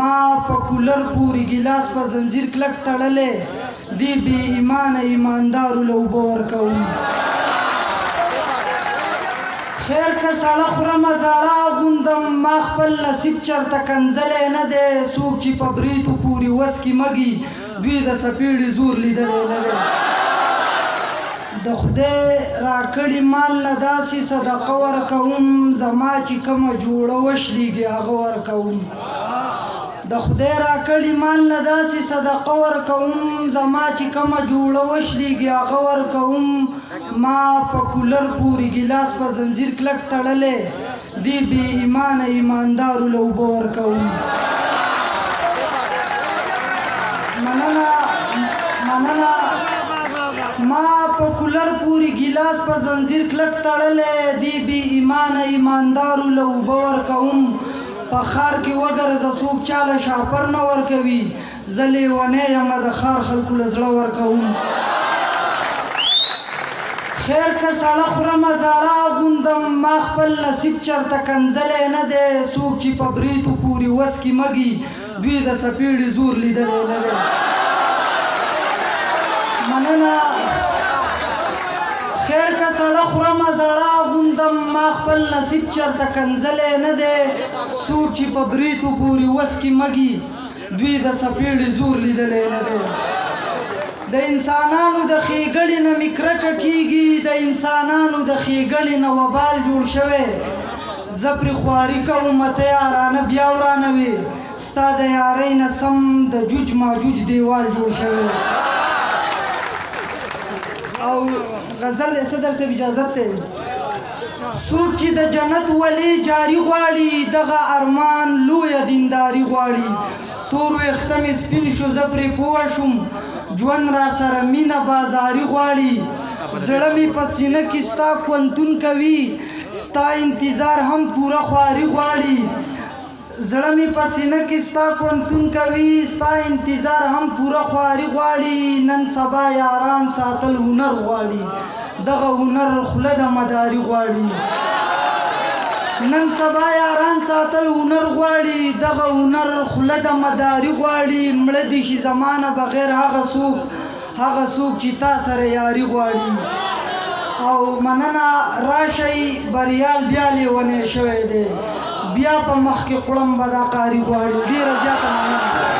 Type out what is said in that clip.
ما په کولر پورې ګیلاس په زنځیر کلک تړلی دی بې ایمانه ایماندارو له اوبه ورکوم خیر که ساړه خورمه زاړه اغوندم ما خپل نصیب چرته کنځلی نه دی څوک چې په بریتو پورې وس کې مږي دوی د څپېړې زور لیدلی نه دی د خدای راکړي مال نه داسې صدقه ورکوم زما چې کومه جوړه وشلېږي هغه ورکوم د خدای راکړي مال نه داسې صدقه ورکوم زما چې کومه جوړه وشلېږي هغه ورکوم ما په کولر پورې ګیلاس په زنځیر کلک تړلی دی بې ایمانه ایماندارو له اوبه ورکوم مننه ما په کولر پورې ګیلاس په زنځیر کلک تړلی دی بې ایمانه ایماندارو له اوبه ورکوم په ښار کې وګرځه څوک چاله شاپر نه ورکوي زه لیونی یم د ښار خلکو له زړه ورکوم خیر که ساړه خورمه زاړه اغوندم ما خپل نصیب چرته کنځلی نه دی څوک چې په بریتو پورې وس کې مږي دوی د څپېړې زور لیدلی نه دی مننه خیر که ساړه خورمه زاړه اغوندم ما خپل نصیب چرته کنځلی نه دی څوک چې په بریتو پورې وس کې مږي دوی د څپېړې زور لیدلی نه دی د انسانانو د ښېګړې نه مې کرکه کېږي د انسانانو د ښېګړې نه وبال جوړ شوی زه پرې خواري کوم ته یارانه بیا ورانوې ستا د یارۍ نه سم د جوج ماجوج دیوال جوړ شوی او غزل دی صدر صاحب اجازت دی څوک چې د جنت ولی جاري غواړي دغه ارمان لویه دینداري غواړي تور ویښته مې سپین شو زه پرې پوه شوم ژوند را سره مینه بازاري غواړي زړه مې په سینه کې ستا کونتون کوي ستا انتظار هم پوره خواري غواړي زړه مې په سینه کې ستا کونتون کوي ستا انتظار هم پوره خواري غواړي نن سبا یاران ساتل هنر غواړي دغه هنر خوله د مداري غواړي نن سبا یاران ساتل هنر غواړي دغه هنر خوله د مداري غواړي مړه دې شي زمانه بغیر هغه څوک چې تا سره یاري غواړي او مننه راشئ بریال بیا لیونی شوی دی بیا په مخ کې قړم به دا قاري غواړي ډېره زیاته مننه